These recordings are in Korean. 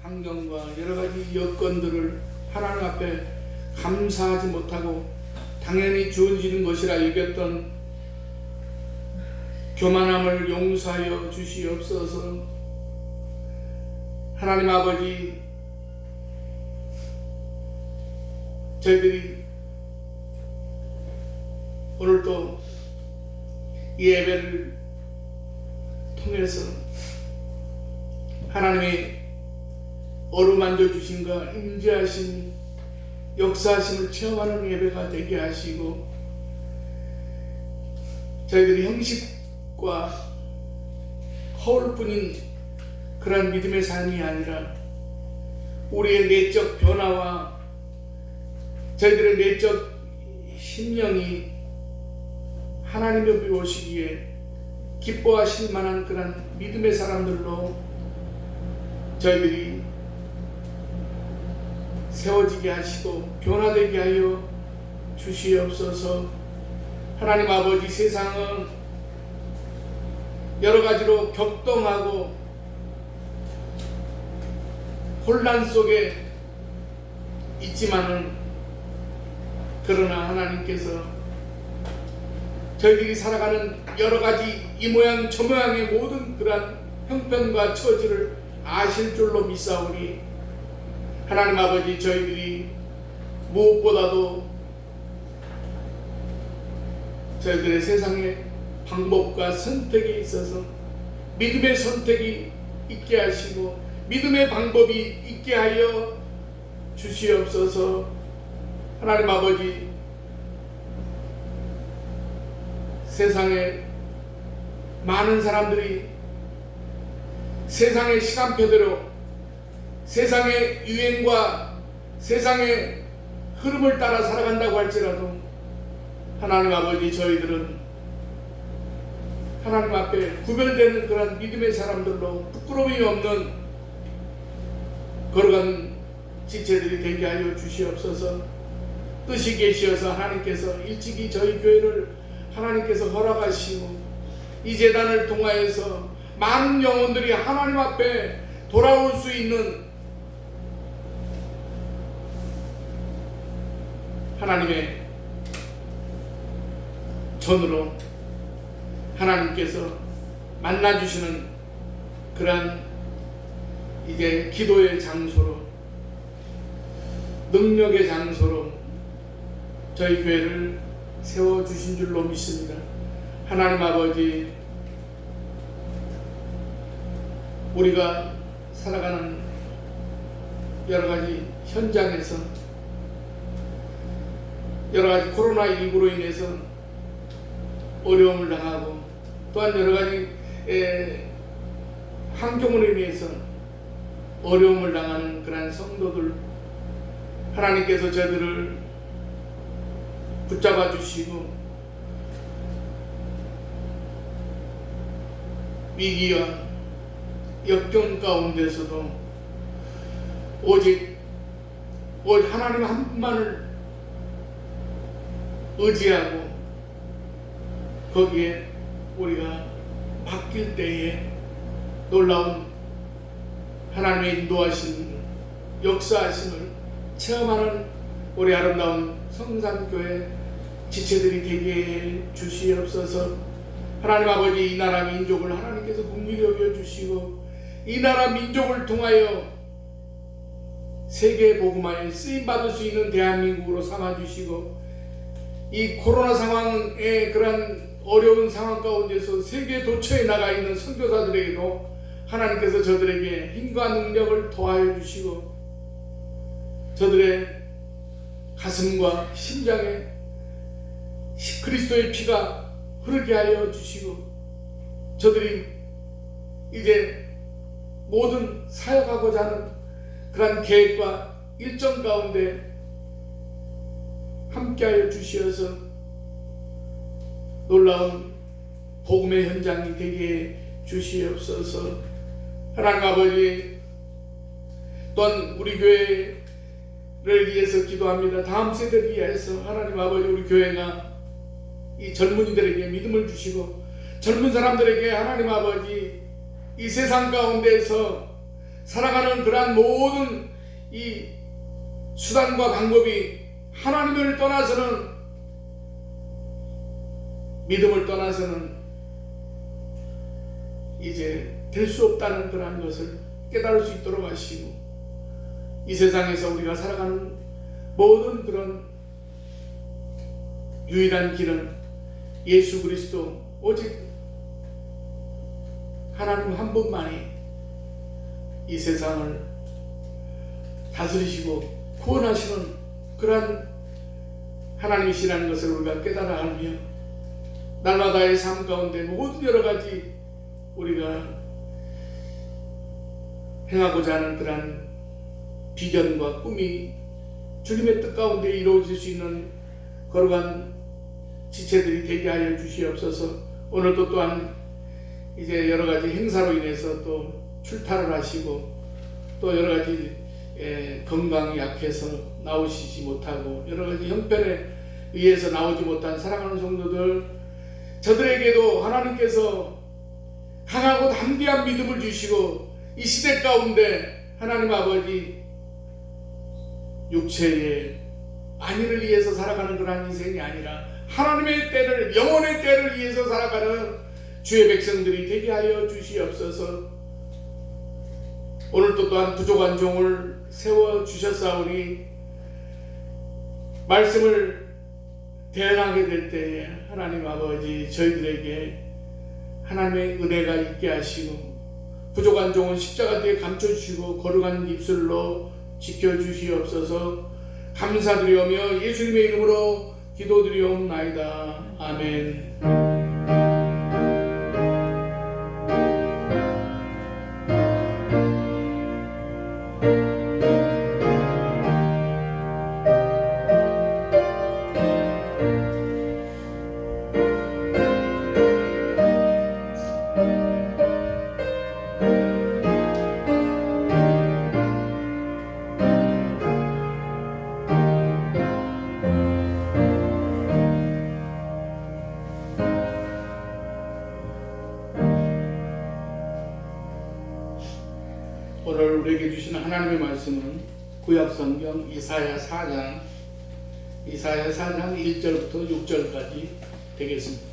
환경과 여러 가지 여건들을 하나님 앞에 감사하지 못하고 당연히 주어지는 것이라 여겼던 교만함을 용서하여 주시옵소서. 하나님 아버지, 저희들이 오늘도 이 예배를 통해서 하나님의 어루만져 주심과 임재하심, 역사하심을 체험하는 예배가 되게 하시고, 저희들이 형식과 허울뿐인 그런 믿음의 삶이 아니라 우리의 내적 변화와 저희들의 내적 심령이 하나님 옆에 오시기에 기뻐하실 만한 그런 믿음의 사람들로 저희들이 세워지게 하시고 변화되게 하여 주시옵소서. 하나님 아버지, 세상은 여러 가지로 격동하고 혼란 속에 있지만은, 그러나 하나님께서 저희들이 살아가는 여러 가지 이 모양 저 모양의 모든 그러한 형편과 처지를 아실 줄로 믿사오니, 하나님 아버지, 저희들이 무엇보다도 저희들의 세상의 방법과 선택에 있어서 믿음의 선택이 있게 하시고 믿음의 방법이 있게 하여 주시옵소서. 하나님 아버지, 세상에 많은 사람들이 세상의 시간표대로 세상의 유행과 세상의 흐름을 따라 살아간다고 할지라도, 하나님 아버지, 저희들은 하나님 앞에 구별되는 그런 믿음의 사람들로 부끄러움이 없는 걸어가는 지체들이 되게 하여 주시옵소서. 뜻이 계시어서 하나님께서 일찍이 저희 교회를 하나님께서 허락하시고 이 재단을 통하여서 많은 영혼들이 하나님 앞에 돌아올 수 있는 하나님의 전으로 하나님께서 만나주시는 그러한 이제 기도의 장소로, 능력의 장소로 저희 교회를 세워주신 줄로 믿습니다. 하나님 아버지, 우리가 살아가는 여러 가지 현장에서 여러 가지 코로나19로 인해서 어려움을 당하고, 또한 여러 가지 환경으로 인해서 어려움을 당하는 그러한 성도들, 하나님께서 저들을 붙잡아 주시고 위기와 역경 가운데서도 오직 하나님 한 분만을 의지하고 거기에 우리가 맡길 때에 놀라운 하나님의 인도하심, 역사하심을 체험하는 우리 아름다운 성산교회 지체들이 되게 해 주시옵소서. 하나님 아버지, 이 나라 민족을 하나님께서 긍휼히 여겨 주시고 이 나라 민족을 통하여 세계 복음화에 쓰임 받을 수 있는 대한민국으로 삼아 주시고, 이 코로나 상황의 그러한 어려운 상황 가운데서 세계 도처에 나가 있는 선교사들에게도 하나님께서 저들에게 힘과 능력을 더하여 주시고 저들의 가슴과 심장에 그리스도의 피가 흐르게 하여 주시고 저들이 이제 모든 사역하고자 하는 그러한 계획과 일정 가운데 함께하여 주시어서 놀라운 복음의 현장이 되게 주시옵소서. 하나님 아버지, 또한 우리 교회를 위해서 기도합니다. 다음 세대를 위해서 하나님 아버지, 우리 교회가 이 젊은이들에게 믿음을 주시고 젊은 사람들에게 하나님 아버지 이 세상 가운데서 살아가는 그러한 모든 이 수단과 방법이 하나님을 떠나서는, 믿음을 떠나서는 이제 될 수 없다는 그러한 것을 깨달을 수 있도록 하시고, 이 세상에서 우리가 살아가는 모든 그런 유일한 길은 예수 그리스도, 오직 하나님 한 분만이 이 세상을 다스리시고 구원하시는 그러한 하나님이시라는 것을 우리가 깨달아 알며, 날마다의 삶 가운데 모든 여러 가지 우리가 행하고자 하는 그러한 비전과 꿈이 주님의 뜻 가운데 이루어질 수 있는 거룩한 지체들이 되게 하여 주시옵소서. 오늘도 또한 이제 여러 가지 행사로 인해서 또 출타를 하시고, 또 여러 가지 건강이 약해서 나오시지 못하고, 여러 가지 형편에 의해서 나오지 못한 사랑하는 성도들, 저들에게도 하나님께서 강하고 담대한 믿음을 주시고, 이 시대 가운데 하나님 아버지 육체의 안위를 위해서 살아가는 그런 인생이 아니라 하나님의 때를, 영혼의 때를 위해서 살아가는 주의 백성들이 되게 하여 주시옵소서. 오늘도 또한 부족한 종을 세워주셨사오니, 말씀을 대언하게 될 때에 하나님 아버지 저희들에게 하나님의 은혜가 있게 하시고, 부족한 종은 십자가 뒤에 감춰주시고 거룩한 입술로 지켜주시옵소서. 감사드리오며 예수님의 이름으로 기도드리옵나이다. 아멘. 오늘 우리에게 주시는 하나님의 말씀은 구약성경 이사야 4장 1절부터 6절까지 되겠습니다.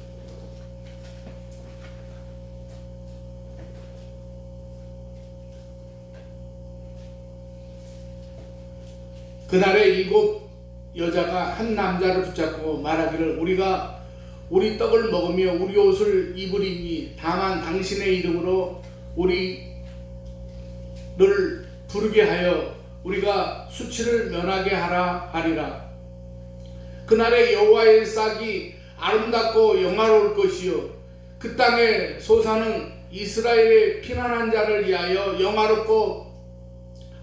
그날에 7 여자가 한 남자를 붙잡고 말하기를, 우리가 우리 떡을 먹으며 우리 옷을 입으리니 다만 당신의 이름으로 우리를 부르게 하여 우리가 수치를 면하게 하라 하리라. 그날에 여호와의 싹이 아름답고 영화로울 것이요, 그 땅의 소사는 이스라엘의 피난한 자를 위하여 영화롭고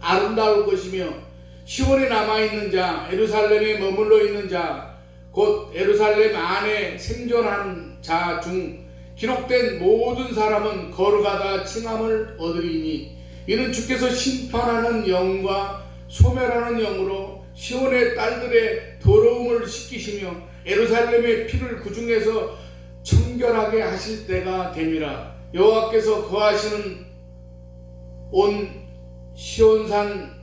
아름다울 것이며, 시온에 남아있는 자, 예루살렘에 머물러 있는 자, 곧 예루살렘 안에 생존한 자 중 기록된 모든 사람은 거룩하다 칭함을 얻으리니, 이는 주께서 심판하는 영과 소멸하는 영으로 시온의 딸들의 더러움을 씻기시며 예루살렘의 피를 그 중에서 청결하게 하실 때가 됨이라. 여호와께서 거하시는 온 시온산과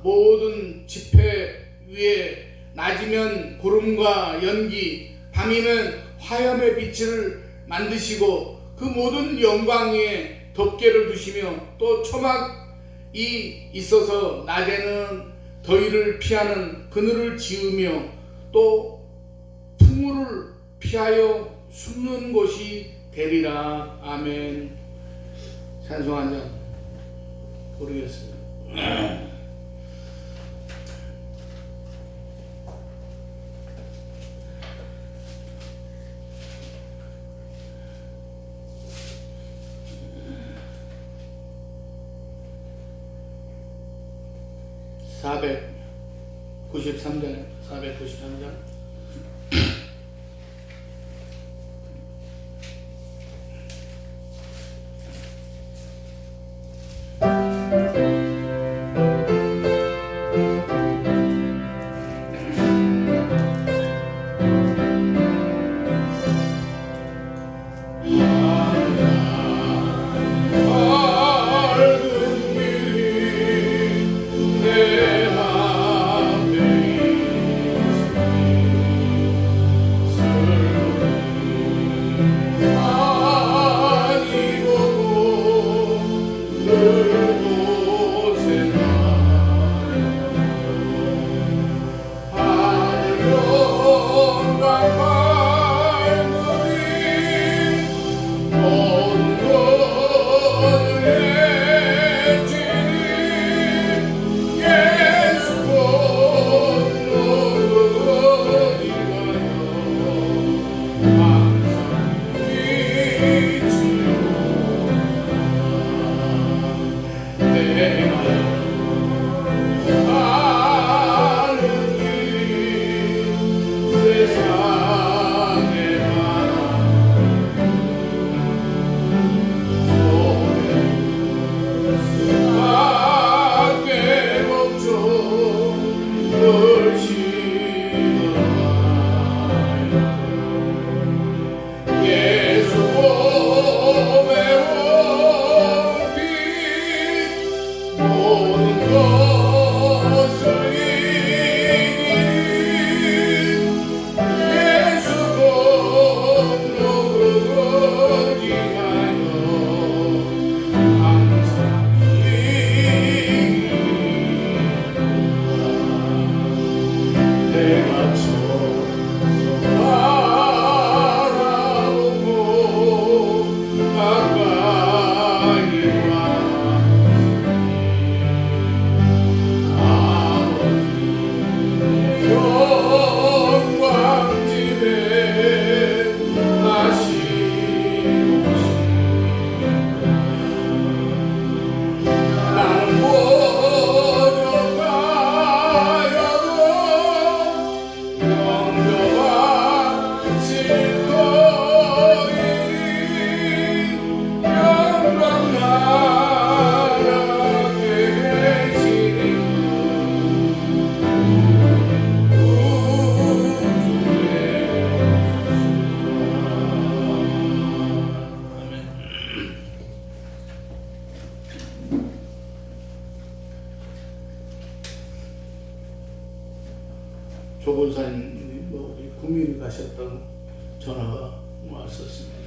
모든 지폐 위에 낮이면 구름과 연기, 밤이면 화염의 빛을 만드시고 그 모든 영광 위에 덮개를 두시며, 또 초막이 있어서 낮에는 더위를 피하는 그늘을 지으며 또 풍물을 피하여 숨는 곳이 되리라. 아멘. 찬송 한 장 부르겠습니다. 493장 493장 모든 것을 이긴 예수 공로로 인하여 항상 내가 서서 바라보고 가까이 와 아버지 영광집에 마시고 나는 모조가여도 영원하실 터이니 영광 나라 계시는 조본사님이 뭐 구미를 가셨다고 전화가 왔었습니다.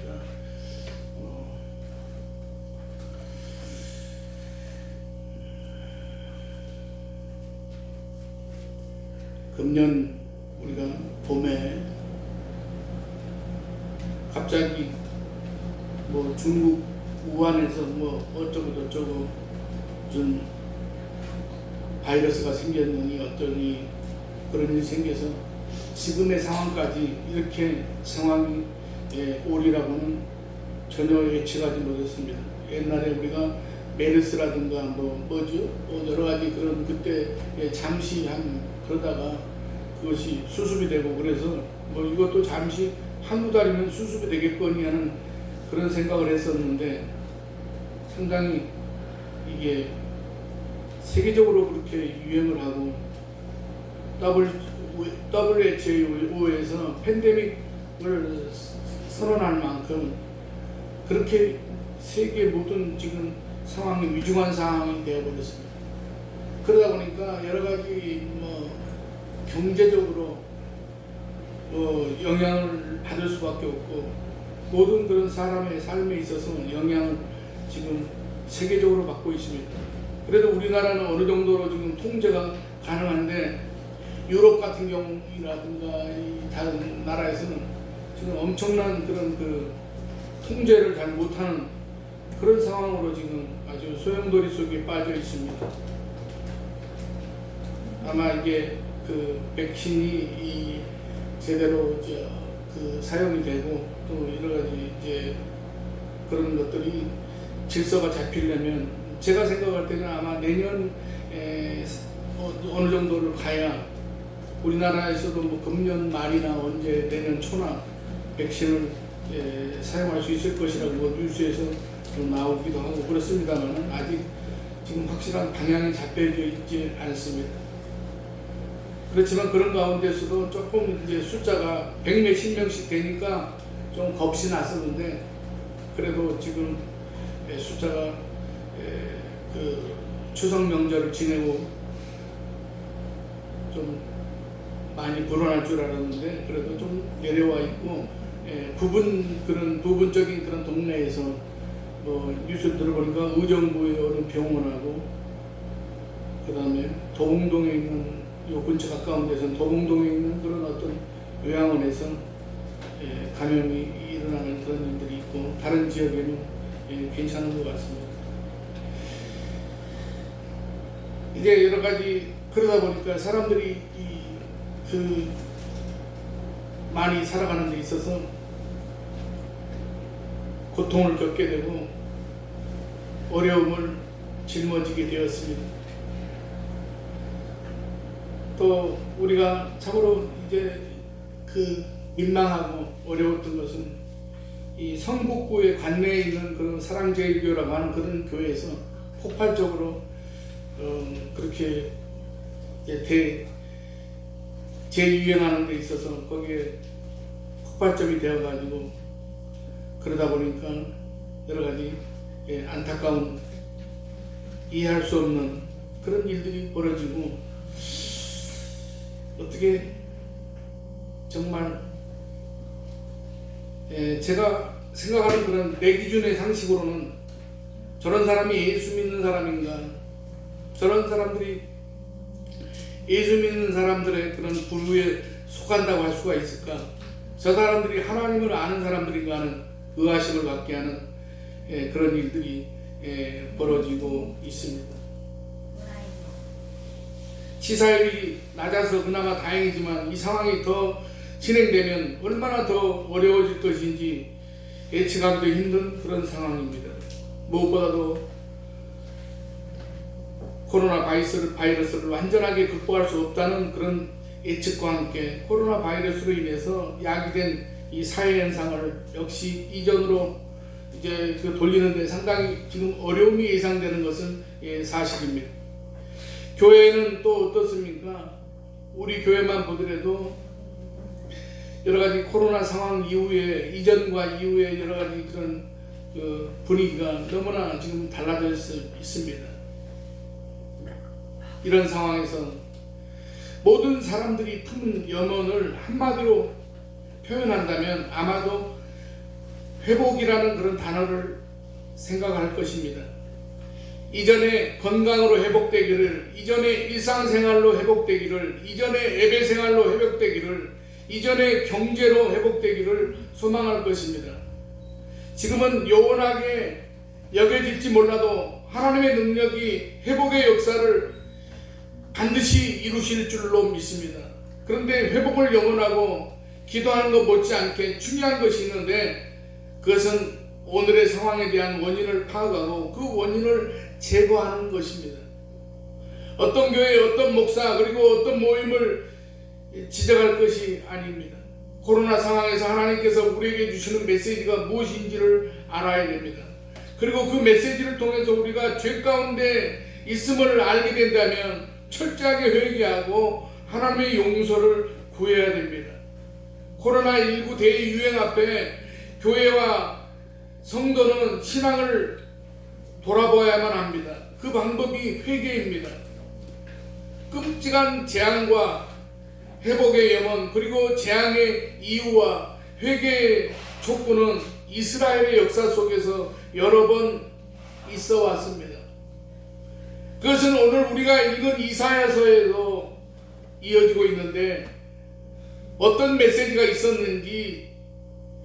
금년 우리가 봄에 갑자기 뭐 중국 우한에서 뭐 어쩌고 저쩌고 무슨 바이러스가 생겼느니 어쩌니 그런 일이 생겨서 지금의 상황까지 이렇게 상황이 오리라고는 전혀 예측하지 못했습니다. 옛날에 우리가 메르스라든가 뭐죠? 여러 가지 그런 그때 잠시 그러다가 그것이 수습이 되고 그래서 뭐 이것도 잠시 한두 달이면 수습이 되겠거니 하는 그런 생각을 했었는데 상당히 이게 세계적으로 그렇게 유행을 하고 WHO에서 팬데믹을 선언할 만큼 그렇게 세계 모든 지금 상황이 위중한 상황이 되어버렸습니다. 그러다 보니까 여러 가지 뭐 경제적으로 뭐 영향을 받을 수밖에 없고 모든 그런 사람의 삶에 있어서 영향을 지금 세계적으로 받고 있습니다. 그래도 우리나라는 어느 정도로 지금 통제가 가능한데 유럽 같은 경우라든가 이 다른 나라에서는 지금 엄청난 그런 그 통제를 잘 못하는 그런 상황으로 지금 아주 소용돌이 속에 빠져 있습니다. 아마 이게 그 백신이 제대로 그 사용이 되고 또 여러 가지 이제 그런 것들이 질서가 잡히려면 제가 생각할 때는 아마 내년 어느 정도를 가야 우리나라에서도 뭐 금년 말이나 언제 내년 초나 백신을 사용할 수 있을 것이라고 뭐 뉴스에서 좀 나오기도 하고 그렇습니다만 아직 지금 확실한 방향이 잡혀져 있지 않습니다. 그렇지만 그런 가운데서도 조금 이제 숫자가 100몇십 명씩 되니까 좀 겁이 났었는데 그래도 지금 숫자가 그 추석 명절을 지내고 좀 많이 불어날 줄 알았는데 그래도 좀 내려와 있고 그런 부분적인 그런 동네에서 뭐 뉴스 들어보니까 의정부의 어느 병원하고 그 다음에 도봉동에 있는 요 근처 가까운 데서는 도봉동에 있는 그런 어떤 요양원에서 감염이 일어나는 그런 일들이 있고 다른 지역에는 괜찮은 것 같습니다. 이제 여러 가지 그러다 보니까 사람들이 많이 살아가는 데 있어서 고통을 겪게 되고 어려움을 짊어지게 되었습니다. 또 우리가 참으로 이제 그 민망하고 어려웠던 것은 이 성북구의 관내에 있는 그런 사랑제일교라고 하는 그런 교회에서 폭발적으로 그렇게 재유행하는 데 있어서 거기에 폭발점이 되어가지고 그러다 보니까 여러 가지 안타까운 이해할 수 없는 그런 일들이 벌어지고, 어떻게 정말 제가 생각하는 그런 내 기준의 상식으로는 저런 사람이 예수 믿는 사람인가, 저런 사람들이 예수 믿는 사람들의 그런 부류에 속한다고 할 수가 있을까, 저 사람들이 하나님을 아는 사람들인가 하는 의아심을 갖게 하는 그런 일들이 벌어지고 있습니다. 치사율이 낮아서 그나마 다행이지만 이 상황이 더 진행되면 얼마나 더 어려워질 것인지 예측하기도 힘든 그런 상황입니다. 무엇보다도 코로나 바이러스를 완전하게 극복할 수 없다는 그런 예측과 함께 코로나 바이러스로 인해서 야기된 이 사회 현상을 역시 이전으로 이제 돌리는데 상당히 지금 어려움이 예상되는 것은 사실입니다. 교회는 또 어떻습니까? 우리 교회만 보더라도 여러 가지 코로나 상황 이후에, 이전과 이후에 여러 가지 그런 분위기가 너무나 지금 달라져 있습니다. 이런 상황에서 모든 사람들이 품은 염원을 한마디로 표현한다면 아마도 회복이라는 그런 단어를 생각할 것입니다. 이전에 건강으로 회복되기를, 이전에 일상생활로 회복되기를, 이전에 예배생활로 회복되기를, 이전에 경제로 회복되기를 소망할 것입니다. 지금은 요원하게 여겨질지 몰라도 하나님의 능력이 회복의 역사를 반드시 이루실 줄로 믿습니다. 그런데 회복을 영원하고 기도하는 것 못지않게 중요한 것이 있는데, 그것은 오늘의 상황에 대한 원인을 파악하고 그 원인을 제거하는 것입니다. 어떤 교회, 어떤 목사, 그리고 어떤 모임을 지적할 것이 아닙니다. 코로나 상황에서 하나님께서 우리에게 주시는 메시지가 무엇인지를 알아야 됩니다. 그리고 그 메시지를 통해서 우리가 죄 가운데 있음을 알게 된다면 철저하게 회개하고 하나님의 용서를 구해야 됩니다. 코로나19 대유행 앞에 교회와 성도는 신앙을 돌아보아야만 합니다. 그 방법이 회개입니다. 끔찍한 재앙과 회복의 염원, 그리고 재앙의 이유와 회개의 촉구는 이스라엘의 역사 속에서 여러 번 있어 왔습니다. 그것은 오늘 우리가 읽은 이사야서에도 이어지고 있는데, 어떤 메시지가 있었는지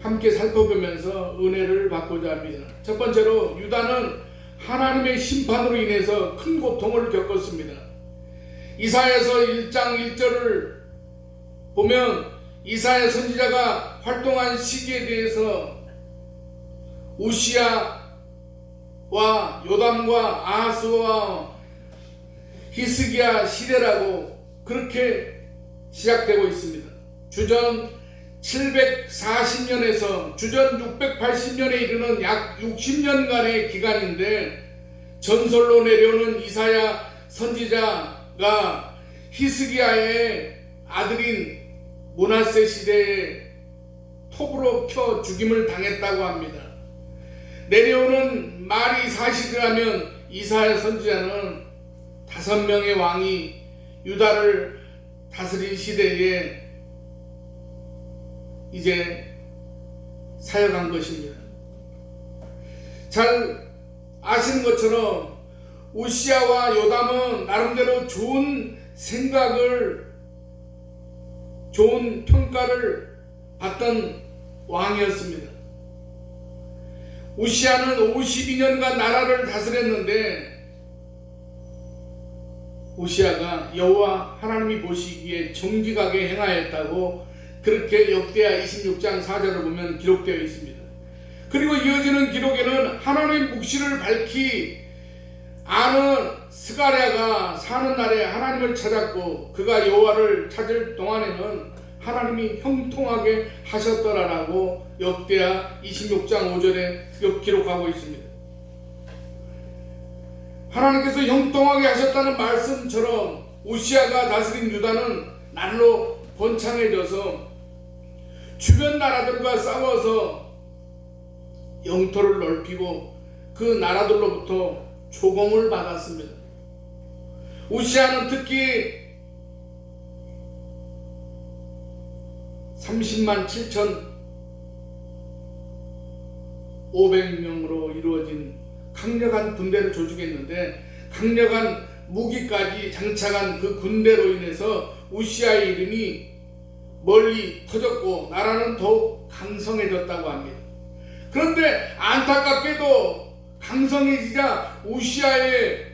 함께 살펴보면서 은혜를 받고자 합니다. 첫 번째로 유다는 하나님의 심판으로 인해서 큰 고통을 겪었습니다. 이사야서 1장 1절을 보면 이사야 선지자가 활동한 시기에 대해서 우시야와 요담과 아하스와 히스기야 시대라고 그렇게 시작되고 있습니다. 주전 740년에서 주전 680년에 이르는 약 60년간의 기간인데, 전설로 내려오는 이사야 선지자가 히스기야의 아들인 므낫세 시대에 톱으로 켜 죽임을 당했다고 합니다. 내려오는 말이 사실이라면 이사야 선지자는 5명의 왕이 유다를 다스린 시대에 이제 사역한 것입니다. 잘 아시는 것처럼 우시야와 요담은 나름대로 좋은 생각을, 좋은 평가를 받던 왕이었습니다. 우시야는 52년간 나라를 다스렸는데, 우시야가 여호와 하나님이 보시기에 정직하게 행하였다고 그렇게 역대하 26장 4절을 보면 기록되어 있습니다. 그리고 이어지는 기록에는 하나님의 묵시를 밝히 아는 스가랴가 사는 날에 하나님을 찾았고 그가 여호와를 찾을 동안에는 하나님이 형통하게 하셨더라라고 역대하 26장 5절에 기록하고 있습니다. 하나님께서 형통하게 하셨다는 말씀처럼 우시야가 다스린 유다는 날로 번창해져서 주변 나라들과 싸워서 영토를 넓히고 그 나라들로부터 조공을 받았습니다. 우시아는 특히 30만 7,500명으로 이루어진 강력한 군대를 조직했는데, 강력한 무기까지 장착한 그 군대로 인해서 우시아의 이름이 멀리 퍼졌고 나라는 더욱 강성해졌다고 합니다. 그런데 안타깝게도 강성해지자 우시아의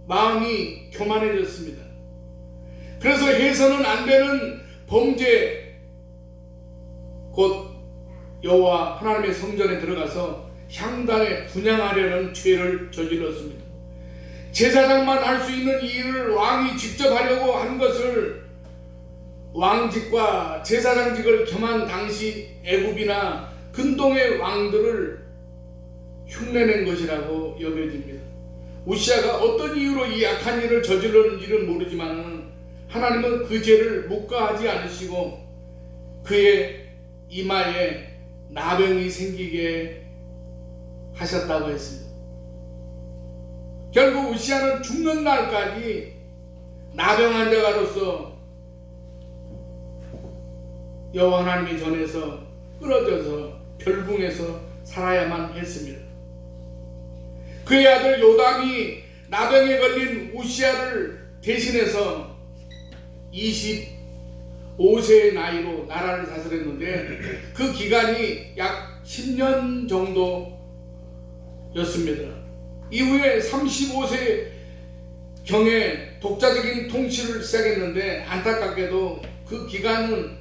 마음이 교만해졌습니다. 그래서 해서는 안 되는 범죄, 곧 여호와 하나님의 성전에 들어가서 향단에 분향하려는 죄를 저질렀습니다. 제사장만 할 수 있는 이 일을 왕이 직접 하려고 한 것을 왕직과 제사장직을 겸한 당시 애굽이나 근동의 왕들을 흉내낸 것이라고 여겨집니다. 우시아가 어떤 이유로 이 악한 일을 저질렀는지는 모르지만 하나님은 그 죄를 묵과하지 않으시고 그의 이마에 나병이 생기게 하셨다고 했습니다. 결국 우시아는 죽는 날까지 나병 환자가로서 여호와 하나님의 전에서 끊어져서 별궁에서 살아야만 했습니다. 그의 아들 요담이 나병에 걸린 우시아를 대신해서 25세의 나이로 나라를 다스렸는데 그 기간이 약 10년 정도였습니다. 이후에 35세 경에 독자적인 통치를 시작했는데 안타깝게도 그 기간은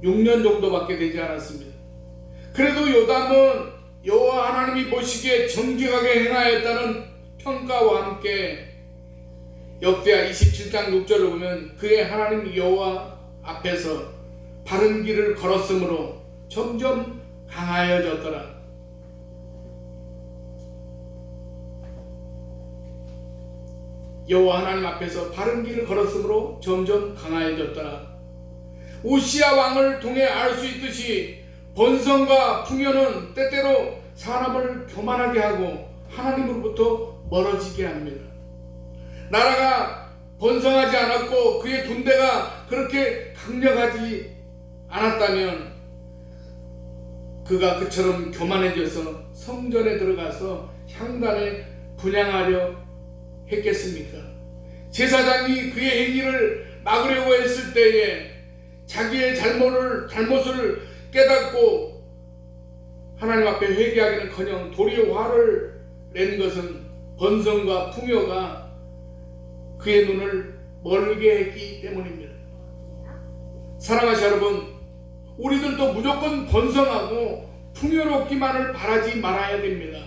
6년 정도밖에 되지 않았습니다. 그래도 요담은 여호와 하나님이 보시기에 정직하게 행하였다는 평가와 함께 역대하 27장 6절을 보면 그의 하나님 여호와 앞에서 바른 길을 걸었으므로 점점 강하여졌더라. 여호와 하나님 앞에서 바른 길을 걸었으므로 점점 강하여졌더라. 우시아 왕을 통해 알 수 있듯이 번성과 풍요는 때때로 사람을 교만하게 하고 하나님으로부터 멀어지게 합니다. 나라가 번성하지 않았고 그의 군대가 그렇게 강력하지 않았다면 그가 그처럼 교만해져서 성전에 들어가서 향단에 분향하려 했겠습니까? 제사장이 그의 행위를 막으려고 했을 때에 자기의 잘못을 깨닫고 하나님 앞에 회개하기는커녕 도리어 화를 낸 것은 번성과 풍요가 그의 눈을 멀게 했기 때문입니다. 사랑하시는 여러분, 우리들도 무조건 번성하고 풍요롭기만을 바라지 말아야 됩니다.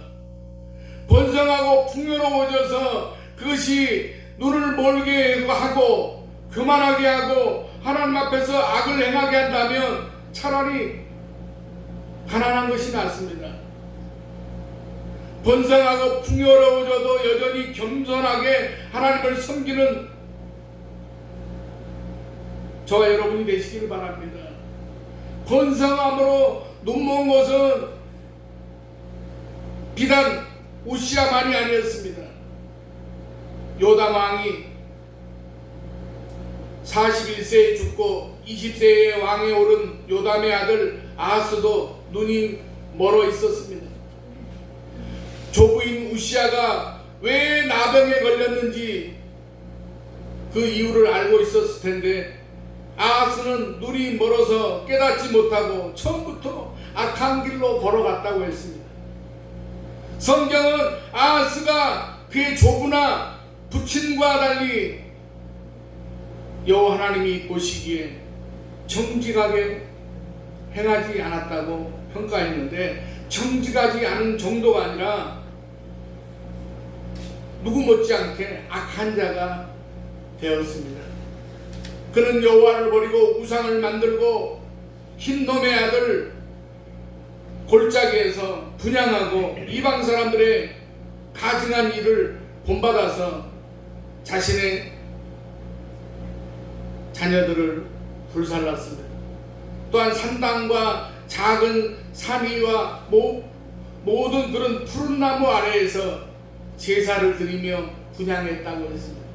번성하고 풍요로워져서 그것이 눈을 멀게 하고 교만하게 하고 하나님 앞에서 악을 행하게 한다면 차라리 가난한 것이 낫습니다. 번성하고 풍요로워져도 여전히 겸손하게 하나님을 섬기는 저와 여러분이 되시기를 바랍니다. 번성함으로 눈먼 것은 비단 우시아만이 아니었습니다. 요담 왕이 41세에 죽고 20세에 왕에 오른 요담의 아들 아하스도 눈이 멀어 있었습니다. 조부인 우시아가 왜 나병에 걸렸는지 그 이유를 알고 있었을 텐데 아하스는 눈이 멀어서 깨닫지 못하고 처음부터 악한 길로 걸어갔다고 했습니다. 성경은 아하스가 그의 조부나 부친과 달리 여호와 하나님이 보시기에 정직하게 행하지 않았다고 평가했는데 정직하지 않은 정도가 아니라 누구 못지않게 악한 자가 되었습니다. 그는 여호와를 버리고 우상을 만들고 흰놈의 아들 골짜기에서 분향하고 이방 사람들의 가증한 일을 본받아서 자신의 자녀들을 불살랐습니다. 또한 산당과 작은 산 위와 모든 그런 푸른 나무 아래에서 제사를 드리며 분향했다고 했습니다.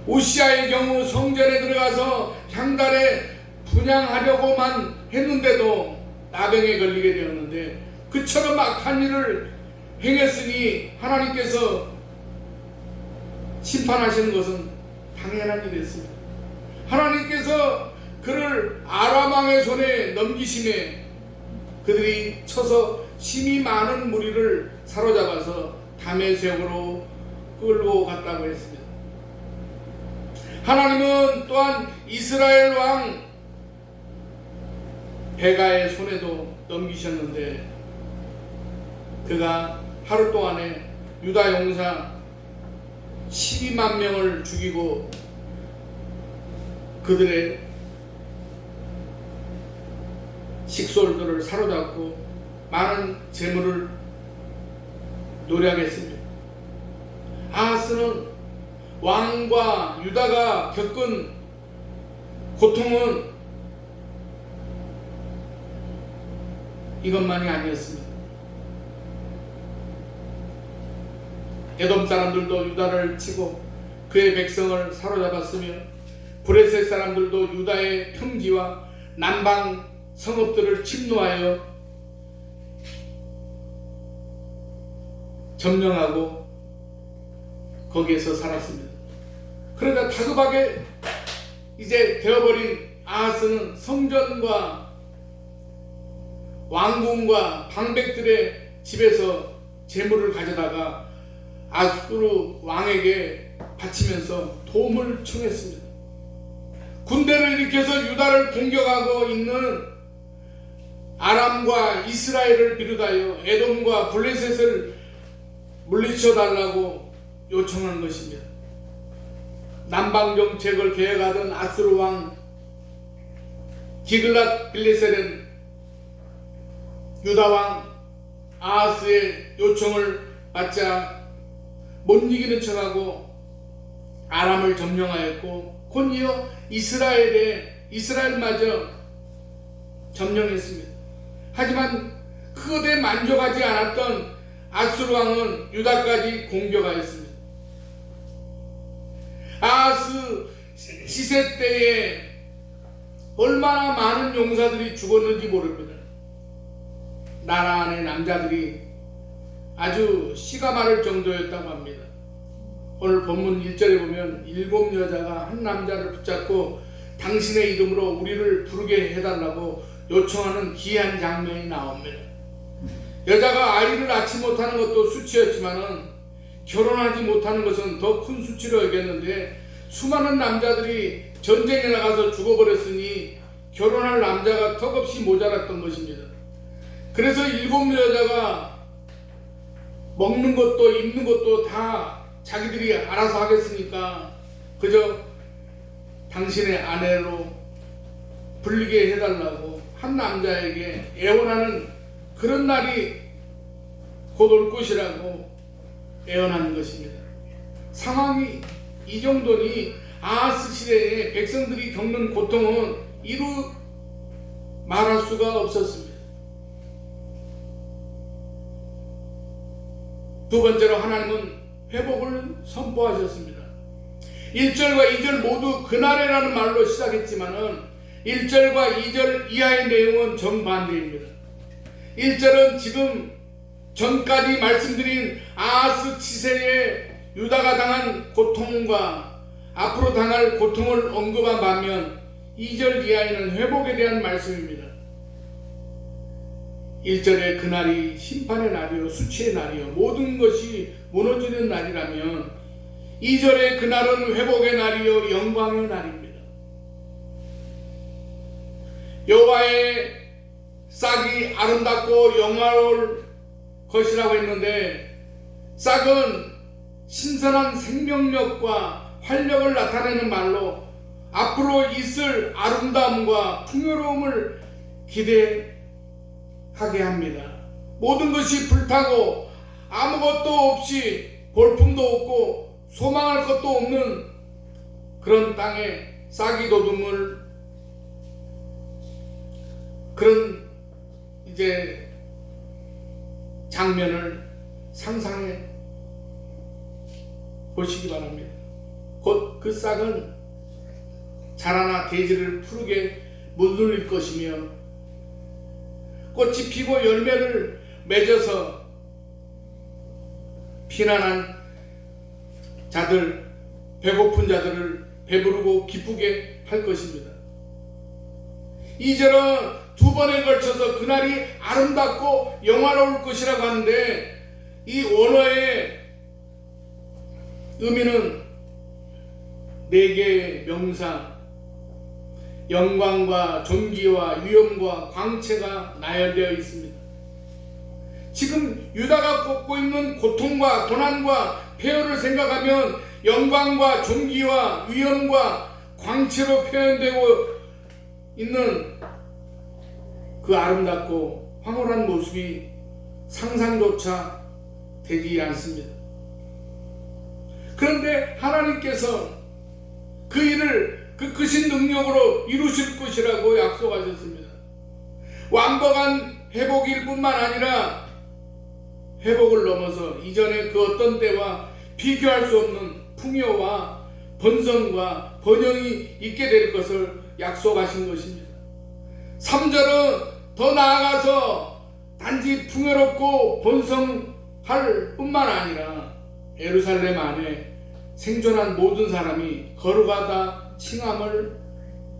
우시아의 경우 성전에 들어가서 향단에 분향하려고만 했는데도 나병에 걸리게 되었는데, 그처럼 악한 일을 행했으니 하나님께서 심판하시는 것은 당연한 일이었습니다. 하나님께서 그를 아람 왕의 손에 넘기심에 그들이 쳐서 심히 많은 무리를 사로잡아서 다메섹으로 끌고 갔다고 했습니다. 하나님은 또한 이스라엘 왕 베가의 손에도 넘기셨는데, 그가 하루 동안에 유다 용사 12만 명을 죽이고 그들의 식솔들을 사로잡고 많은 재물을 노략했습니다. 아하스는 왕과 유다가 겪은 고통은 이것만이 아니었습니다. 에돔 사람들도 유다를 치고 그의 백성을 사로잡았으며, 브레셋 사람들도 유다의 평지와 남방 성읍들을 침노하여 점령하고 거기에서 살았습니다. 그러다 다급하게 이제 되어버린 아하스는 성전과 왕궁과 방백들의 집에서 재물을 가져다가 아수르 왕에게 바치면서 도움을 청했습니다. 군대를 일으켜서 유다를 공격하고 있는 아람과 이스라엘을 비롯하여 에돔과 블레셋을 물리쳐 달라고 요청한 것입니다. 남방 정책을 계획하던 아수르 왕 디글랏 빌레셀은 유다 왕 아하스의 요청을 받자 못 이기는 척하고 아람을 점령하였고, 곧이어 이스라엘마저 점령했습니다. 하지만 그것에 만족하지 않았던 아수르 왕은 유다까지 공격하였습니다. 아하스 시세 때에 얼마나 많은 용사들이 죽었는지 모릅니다. 나라 안의 남자들이 아주 씨가 마를 정도였다고 합니다. 오늘 본문 1절에 보면 7 여자가 한 남자를 붙잡고 당신의 이름으로 우리를 부르게 해달라고 요청하는 귀한 장면이 나옵니다. 여자가 아이를 낳지 못하는 것도 수치였지만은 결혼하지 못하는 것은 더 큰 수치로 여겼는데, 수많은 남자들이 전쟁에 나가서 죽어버렸으니 결혼할 남자가 턱없이 모자랐던 것입니다. 그래서 7 여자가 먹는 것도 입는 것도 다 자기들이 알아서 하겠으니까 그저 당신의 아내로 불리게 해달라고 한 남자에게 애원하는 그런 날이 곧 올 것이라고 애원하는 것입니다. 상황이 이 정도니 아하스 시대에 백성들이 겪는 고통은 이루 말할 수가 없었습니다. 두 번째로 하나님은 회복을 선포하셨습니다. 1절과 2절 모두 그날에라는 말로 시작했지만은 1절과 2절 이하의 내용은 정반대입니다. 1절은 지금 전까지 말씀드린 아하스 치세에 유다가 당한 고통과 앞으로 당할 고통을 언급한 반면 2절 이하에는 회복에 대한 말씀입니다. 1절에 그날이 심판의 날이요 수치의 날이요 모든 것이 무너지는 날이라면 2절에 그날은 회복의 날이요 영광의 날입니다. 여호와의 싹이 아름답고 영화로울 것이라고 했는데, 싹은 신선한 생명력과 활력을 나타내는 말로 앞으로 있을 아름다움과 풍요로움을 기대하게 합니다. 모든 것이 불타고 아무것도 없이 볼품도 없고 소망할 것도 없는 그런 땅에 싹이 돋음을, 그런 이제 장면을 상상해 보시기 바랍니다. 곧 그 싹은 자라나 대지를 푸르게 물들일 것이며 꽃이 피고 열매를 맺어서 피난한 자들, 배고픈 자들을 배부르고 기쁘게 할 것입니다. 2절은 두 번에 걸쳐서 그날이 아름답고 영화로울 것이라고 하는데, 이 원어의 의미는 네 개의 명사, 영광과 존귀와 위엄과 광채가 나열되어 있습니다. 지금 유다가 겪고 있는 고통과 고난과 폐허를 생각하면 영광과 존귀와 위엄과 광채로 표현되고 있는 그 아름답고 황홀한 모습이 상상조차 되지 않습니다. 그런데 하나님께서 그 일을 그 크신 능력으로 이루실 것이라고 약속하셨습니다. 완벽한 회복일 뿐만 아니라 회복을 넘어서 이전의 그 어떤 때와 비교할 수 없는 풍요와 번성과 번영이 있게 될 것을 약속하신 것입니다. 3절은 더 나아가서 단지 풍요롭고 번성할 뿐만 아니라 예루살렘 안에 생존한 모든 사람이 거룩하다 칭함을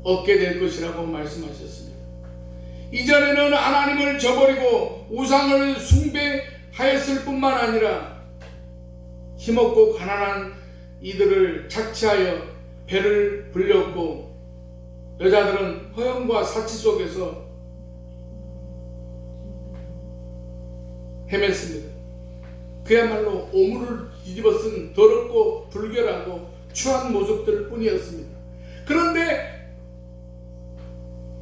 얻게 될 것이라고 말씀하셨습니다. 이전에는 하나님을 저버리고 우상을 숭배하였을 뿐만 아니라 힘없고 가난한 이들을 착취하여 배를 불렸고, 여자들은 허영과 사치 속에서 헤맸습니다. 그야말로 오물을 뒤집어 쓴 더럽고 불결하고 추한 모습들 뿐이었습니다. 그런데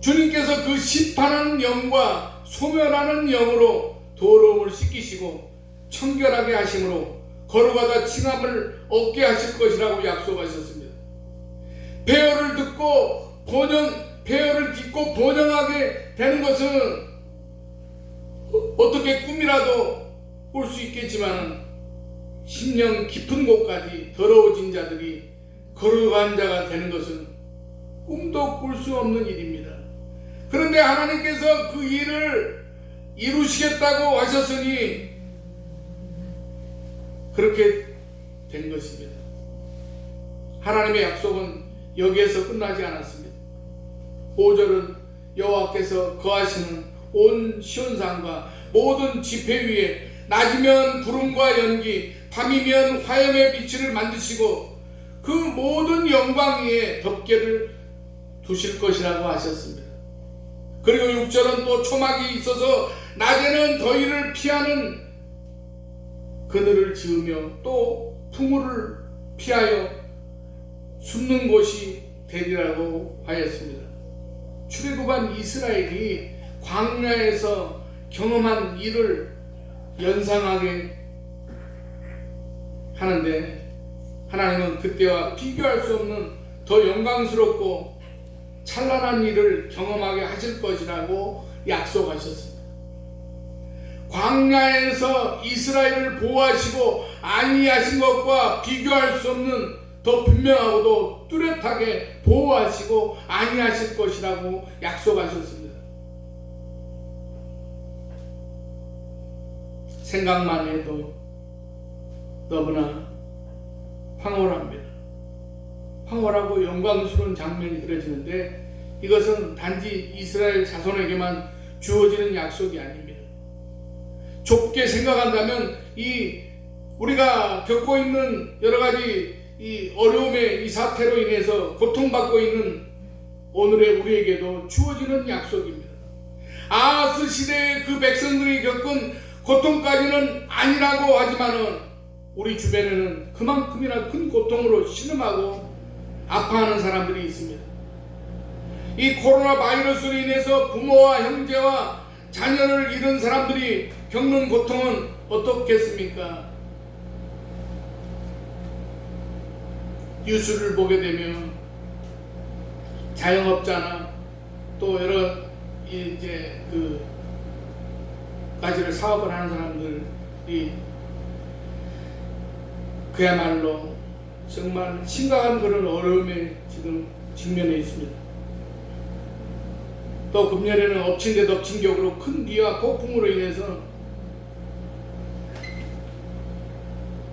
주님께서 그 심판하는 영과 소멸하는 영으로 더러움을 씻기시고 청결하게 하심으로 거룩하다 칭함을 얻게 하실 것이라고 약속하셨습니다. 폐허를 딛고 번영하게 되는 것은 어떻게 꿈이라도 볼 수 있겠지만 심령 깊은 곳까지 더러워진 자들이 거룩한 자가 되는 것은 꿈도 꿀 수 없는 일입니다. 그런데 하나님께서 그 일을 이루시겠다고 하셨으니 그렇게 된 것입니다. 하나님의 약속은 여기에서 끝나지 않았습니다. 5절은 여호와께서 거하시는 온 시온산과 모든 지폐 위에 낮이면 구름과 연기, 밤이면 화염의 빛을 만드시고 그 모든 영광 위에 덮개를 두실 것이라고 하셨습니다. 그리고 6절은 또 초막이 있어서 낮에는 더위를 피하는 그늘을 지으며 또 풍우를 피하여 숨는 곳이 되리라고 하였습니다. 출애굽한 이스라엘이 광야에서 경험한 일을 연상하게 하는데, 하나님은 그때와 비교할 수 없는 더 영광스럽고 찬란한 일을 경험하게 하실 것이라고 약속하셨습니다. 광야에서 이스라엘을 보호하시고 안위하신 것과 비교할 수 없는 더 분명하고도 뚜렷하게 보호하시고 안위하실 것이라고 약속하셨습니다. 생각만 해도 너무나 황홀합니다. 황홀하고 영광스러운 장면이 그려지는데, 이것은 단지 이스라엘 자손에게만 주어지는 약속이 아닙니다. 좁게 생각한다면 우리가 겪고 있는 여러 가지 이 어려움의 이 사태로 인해서 고통받고 있는 오늘의 우리에게도 주어지는 약속입니다. 아하스 시대의 그 백성들이 겪은 고통까지는 아니라고 하지만은 우리 주변에는 그만큼이나 큰 고통으로 신음하고 아파하는 사람들이 있습니다. 이 코로나 바이러스로 인해서 부모와 형제와 자녀를 잃은 사람들이 겪는 고통은 어떻겠습니까? 뉴스를 보게 되면 자영업자나 또 여러 이제 그 가지를 사업을 하는 사람들이 그야말로 정말 심각한 그런 어려움에 지금 직면해 있습니다. 또 금년에는 엎친 데 덮친 격으로 큰 비와 폭풍으로 인해서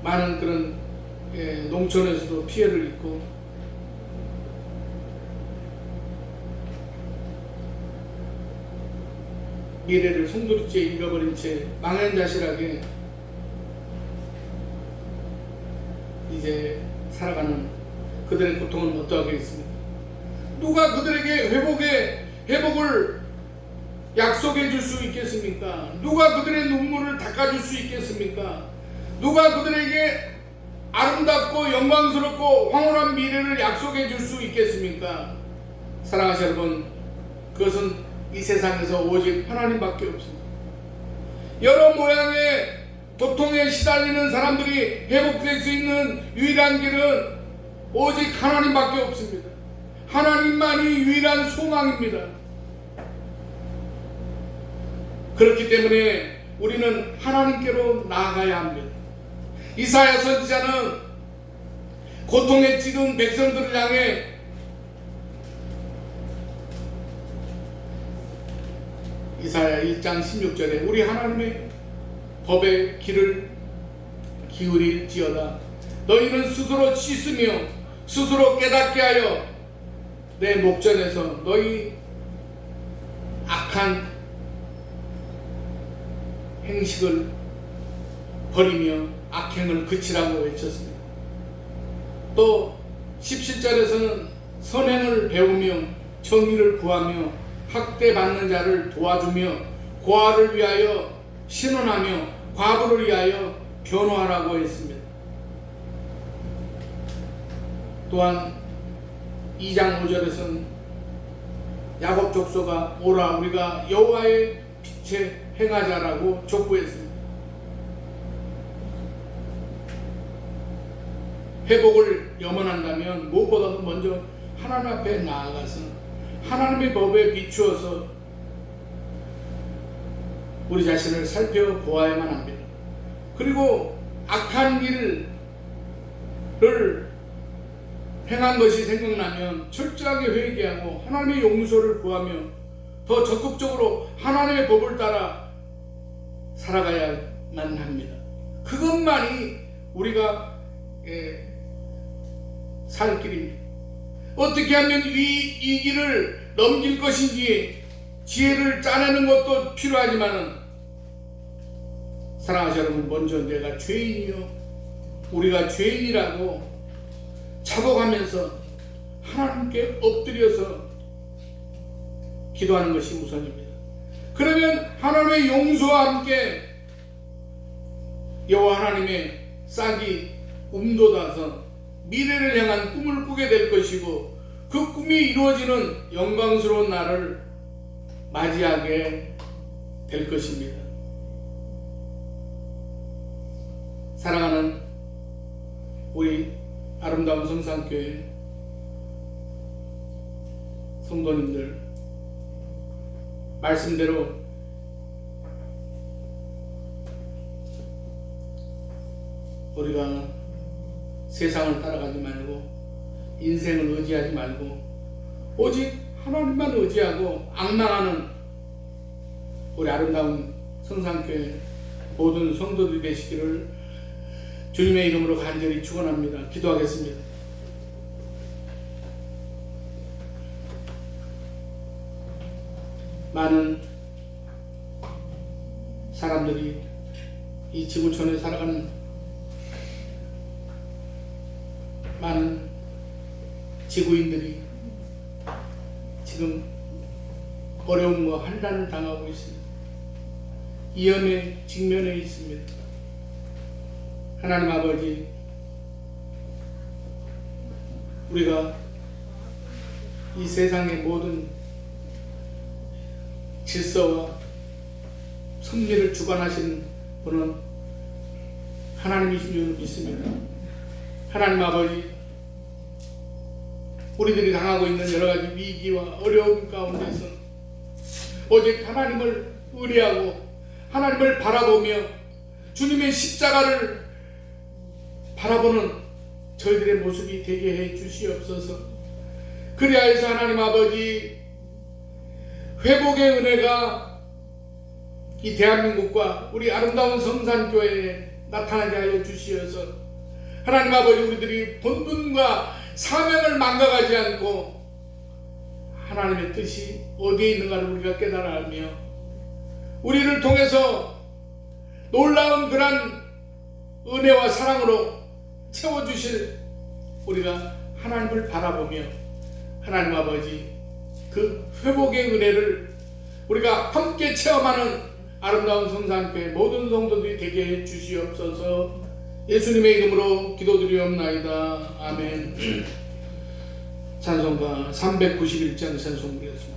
많은 그런 농촌에서도 피해를 입고 미래를 송두리째 잃어버린 채 망연자실하게 이제 살아가는 그들의 고통은 어떠하겠습니까? 누가 그들에게 회복을 약속해 줄 수 있겠습니까? 누가 그들의 눈물을 닦아줄 수 있겠습니까? 누가 그들에게 아름답고 영광스럽고 황홀한 미래를 약속해 줄 수 있겠습니까? 사랑하시는 여러분, 그것은 이 세상에서 오직 하나님밖에 없습니다. 여러 모양의 고통에 시달리는 사람들이 회복될 수 있는 유일한 길은 오직 하나님밖에 없습니다. 하나님만이 유일한 소망입니다. 그렇기 때문에 우리는 하나님께로 나아가야 합니다. 이사야 선지자는 고통에 찌든 백성들을 향해 이사야 1장 16절에 우리 하나님의 법의 귀를 기울일지어다. 너희는 스스로 씻으며 스스로 깨닫게 하여 내 목전에서 너희 악한 행식을 버리며 악행을 그치라고 외쳤습니다. 또 17절에서는 선행을 배우며 정의를 구하며 학대받는 자를 도와주며 고아를 위하여 신원하며 과부를 위하여 변호하라고 했습니다. 또한 2장 5절에서는 야곱 족속아 오라 우리가 여호와의 빛에 행하자라고 촉구했습니다. 회복을 염원한다면 무엇보다도 먼저 하나님 앞에 나아가서 하나님의 법에 비추어서 우리 자신을 살펴보아야만 합니다. 그리고 악한 길을 행한 것이 생각나면 철저하게 회개하고 하나님의 용서를 구하며 더 적극적으로 하나님의 법을 따라 살아가야만 합니다. 그것만이 우리가 살 길입니다. 어떻게 하면 이 길을 넘길 것인지 지혜를 짜내는 것도 필요하지만은 사랑하시는 여러분, 먼저 내가 죄인이요 우리가 죄인이라고 자복하면서 하나님께 엎드려서 기도하는 것이 우선입니다. 그러면 하나님의 용서와 함께 여호와 하나님의 싹이 움돋아서 미래를 향한 꿈을 꾸게 될 것이고 그 꿈이 이루어지는 영광스러운 날을 맞이하게 될 것입니다. 사랑하는 우리 아름다운 성산교회 성도님들, 말씀대로 우리가 세상을 따라가지 말고 인생을 의지하지 말고 오직 하나님만 의지하고 앙망하는 우리 아름다운 성산교회 모든 성도들이 되시기를 주님의 이름으로 간절히 축원합니다. 기도하겠습니다. 많은 사람들이 이 지구촌에 살아가는 많은 지구인들이 지금 어려움과 환난을 당하고 있습니다. 위험에 직면해 있습니다. 하나님 아버지, 우리가 이 세상의 모든 질서와 승리를 주관하시는 분은 하나님이신 줄 믿습니다. 하나님 아버지, 우리들이 당하고 있는 여러 가지 위기와 어려움 가운데서 오직 하나님을 의뢰하고 하나님을 바라보며 주님의 십자가를 바라보는 저희들의 모습이 되게 해 주시옵소서. 그리하여서 하나님 아버지, 회복의 은혜가 이 대한민국과 우리 아름다운 성산교회에 나타나게 하여 주시어서 하나님 아버지, 우리들이 본분과 사명을 망각하지 않고 하나님의 뜻이 어디에 있는가를 우리가 깨달아 알며 우리를 통해서 놀라운 그런 은혜와 사랑으로 채워주실 우리가 하나님을 바라보며 하나님 아버지, 그 회복의 은혜를 우리가 함께 체험하는 아름다운 성산교회 모든 성도들이 되게 해 주시옵소서. 예수님의 이름으로 기도드리옵나이다. 아멘. 찬송가 391장 찬송 드리겠습니다.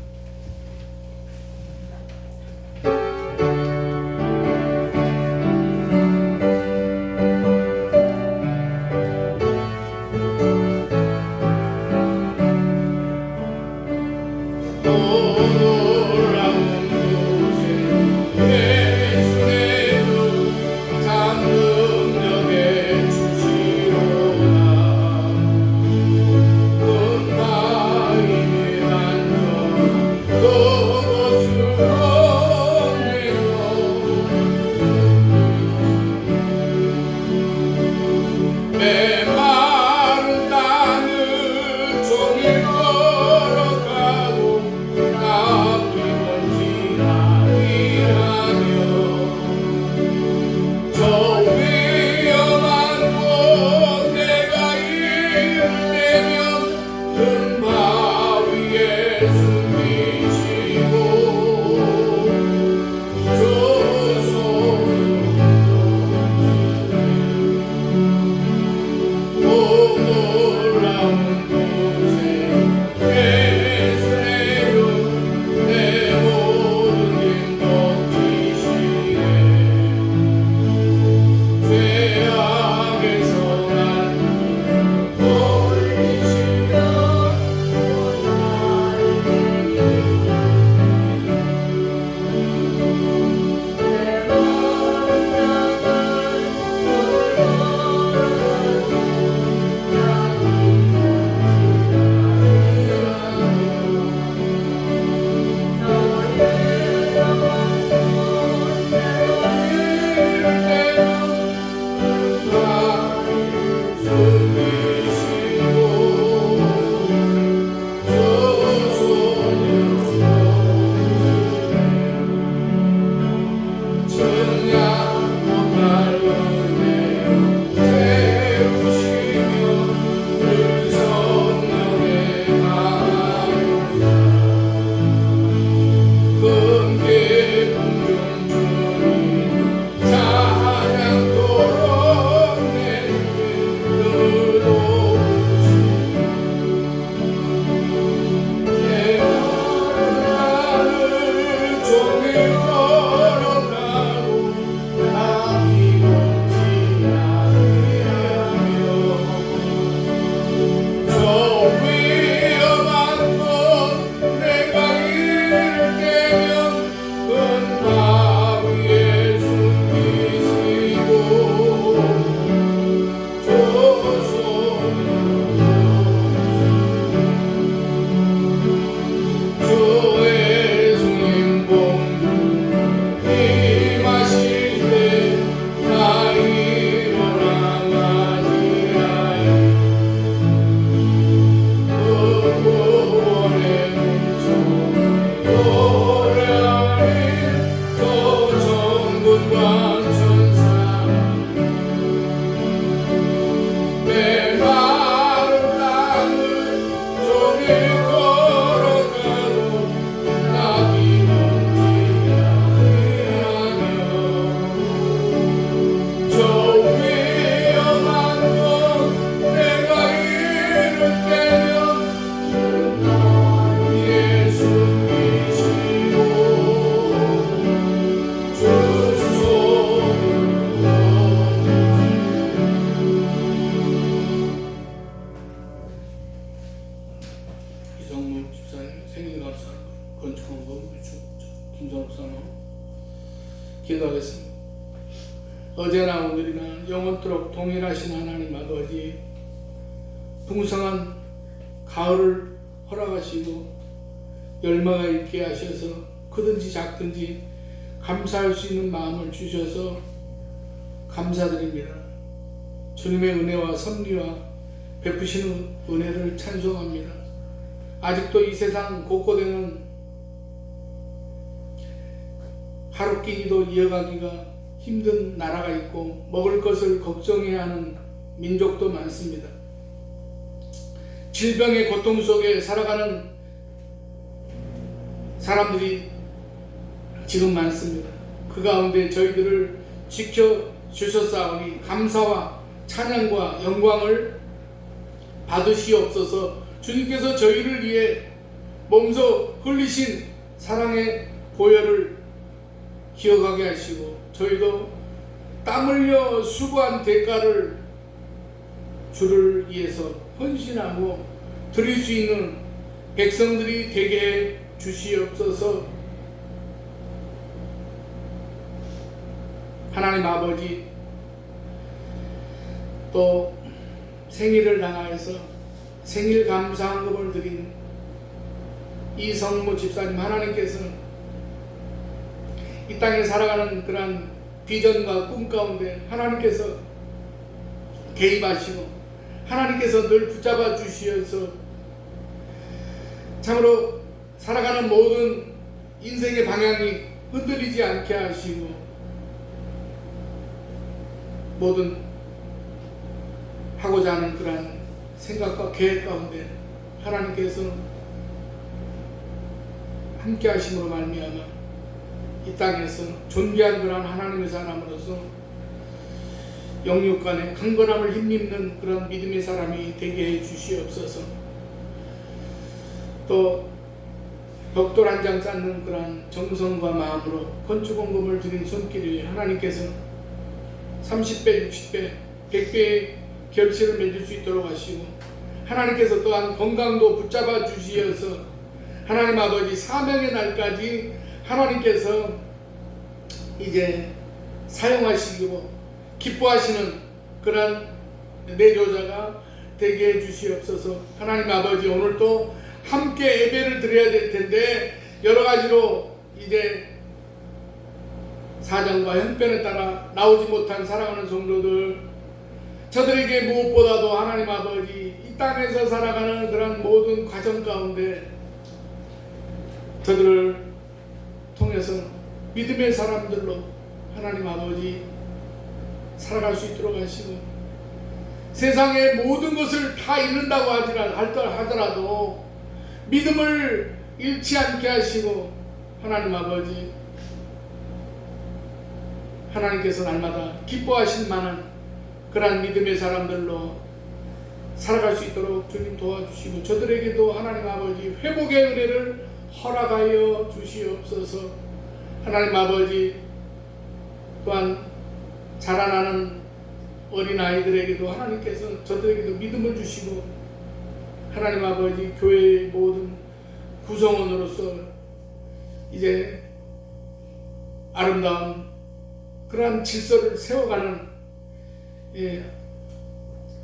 어제나 오늘이나 영원토록 동일하신 하나님 아버지, 풍성한 가을을 허락하시고 열매가 있게 하셔서 크든지 작든지 감사할 수 있는 마음을 주셔서 감사드립니다. 주님의 은혜와 섭리와 베푸시는 은혜를 찬송합니다. 아직도 이 세상 곳곳에는 하루 끼니도 이어가기가 힘든 나라가 있고 먹을 것을 걱정해야 하는 민족도 많습니다. 질병의 고통 속에 살아가는 사람들이 지금 많습니다. 그 가운데 저희들을 지켜주셨사오니 감사와 찬양과 영광을 받으시옵소서. 주님께서 저희를 위해 몸소 흘리신 사랑의 보혈을 기억하게 하시고 저희도 땀 흘려 수고한 대가를 주를 위해서 헌신하고 드릴 수 있는 백성들이 되게 해 주시옵소서. 하나님 아버지, 또 생일을 당하여서 생일 감사헌금을 드린 이성모 집사님, 하나님께서는 이 땅에 살아가는 그러한 비전과 꿈 가운데 하나님께서 개입하시고 하나님께서 늘 붙잡아 주시어서 참으로 살아가는 모든 인생의 방향이 흔들리지 않게 하시고 모든 하고자 하는 그러한 생각과 계획 가운데 하나님께서 함께 하심으로 말미암아 이 땅에서 존귀한 그러한 하나님의 사람으로서 영육간에 강건함을 힘입는 그런 믿음의 사람이 되게 해 주시옵소서. 또 벽돌 한 장 쌓는 그러한 정성과 마음으로 건축원금을 드린 손길이 하나님께서 30배, 60배, 100배의 결실을 맺을 수 있도록 하시고 하나님께서 또한 건강도 붙잡아 주시어서 하나님 아버지 사명의 날까지 하나님께서 이제 사용하시고 기뻐하시는 그런 내조자가 되게 해 주시옵소서. 하나님 아버지, 오늘도 함께 예배를 드려야 될 텐데 여러 가지로 이제 사정과 형편에 따라 나오지 못한 사랑하는 성도들, 저들에게 무엇보다도 하나님 아버지 이 땅에서 살아가는 그런 모든 과정 가운데 저들을 통해서 믿음의 사람들로 하나님 아버지 살아갈 수 있도록 하시고 세상의 모든 것을 다 잃는다고 하더라도 믿음을 잃지 않게 하시고 하나님 아버지 하나님께서 날마다 기뻐하실 만한 그러한 믿음의 사람들로 살아갈 수 있도록 주님 도와주시고 저들에게도 하나님 아버지 회복의 은혜를 허락하여 주시옵소서. 하나님 아버지 또한 자라나는 어린아이들에게도 하나님께서 저들에게도 믿음을 주시고 하나님 아버지 교회의 모든 구성원으로서 이제 아름다운 그러한 질서를 세워가는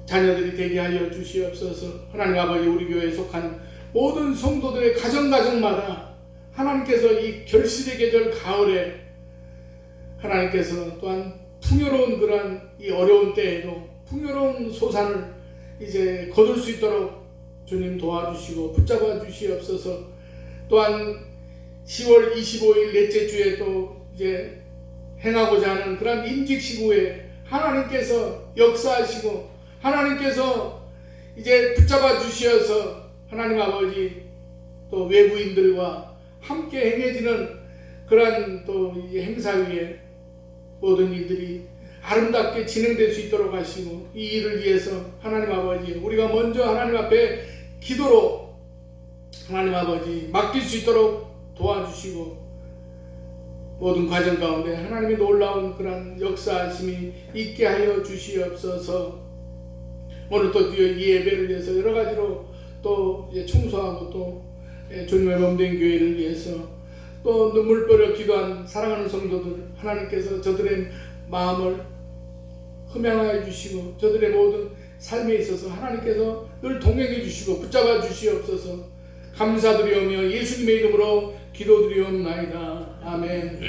자녀들이 되게 하여 주시옵소서. 하나님 아버지, 우리 교회에 속한 모든 성도들의 가정마다 하나님께서 이 결실의 계절 가을에 하나님께서 또한 풍요로운 그러한 이 어려운 때에도 풍요로운 소산을 이제 거둘 수 있도록 주님 도와주시고 붙잡아 주시옵소서. 또한 10월 25일 넷째 주에 또 이제 행하고자 하는 그런 임직시구에 하나님께서 역사하시고 하나님께서 이제 붙잡아 주시어서 하나님 아버지 또 외부인들과 함께 행해지는 그러한 또 이 행사 위에 모든 일들이 아름답게 진행될 수 있도록 하시고 이 일을 위해서 하나님 아버지 우리가 먼저 하나님 앞에 기도로 하나님 아버지 맡길 수 있도록 도와주시고 모든 과정 가운데 하나님의 놀라운 그런 역사하심이 있게 하여 주시옵소서. 오늘 또 이 예배를 위해서 여러 가지로 또 청소하고 또 주님의 몸된 교회를 위해서 또 눈물 뿌려 기도한 사랑하는 성도들 하나님께서 저들의 마음을 흠양하여 주시고 저들의 모든 삶에 있어서 하나님께서 늘 동행해 주시고 붙잡아 주시옵소서. 감사드리오며 예수님의 이름으로 기도드리옵나이다. 아멘.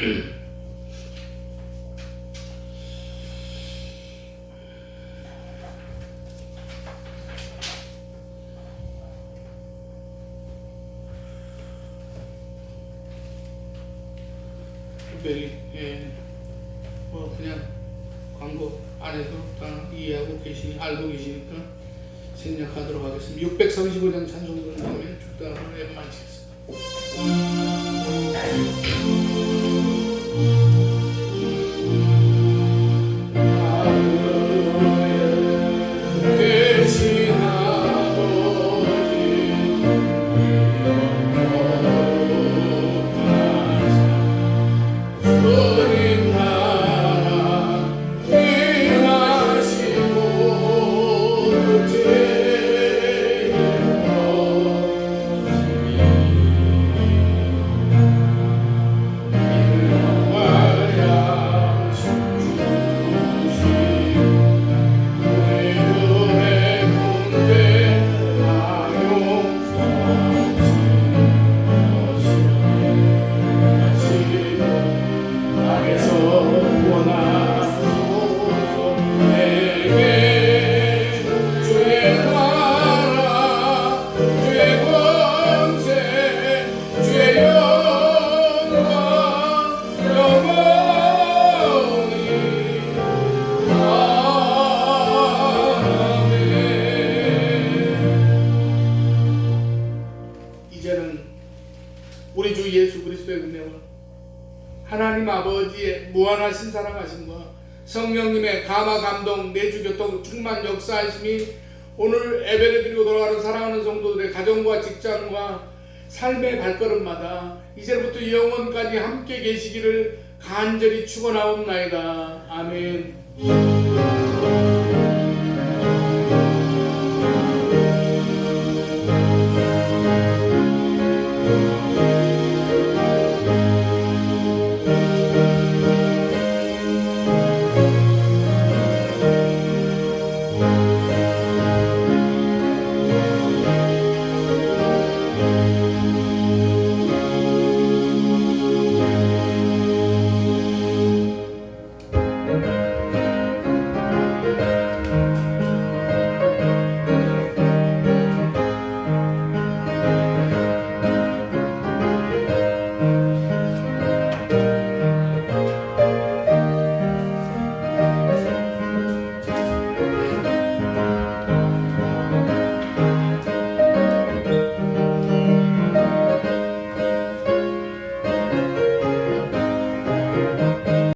특별히 뭐 그냥 광고 안 해도 다 이해하고 계시니 알고 계시니까 생략하도록 하겠습니다. 635장 찬송을 다음에 축도하고 마치겠습니다. 우리 주 예수 그리스도의 은혜와 하나님 아버지의 무한하신 사랑하심과 성령님의 감화 감동 내주 교통 충만 역사하심이 오늘 예배를 드리고 돌아가는 사랑하는 성도들의 가정과 직장과 삶의 발걸음마다 이제부터 영원까지 함께 계시기를 간절히 축원하옵나이다. 아멘.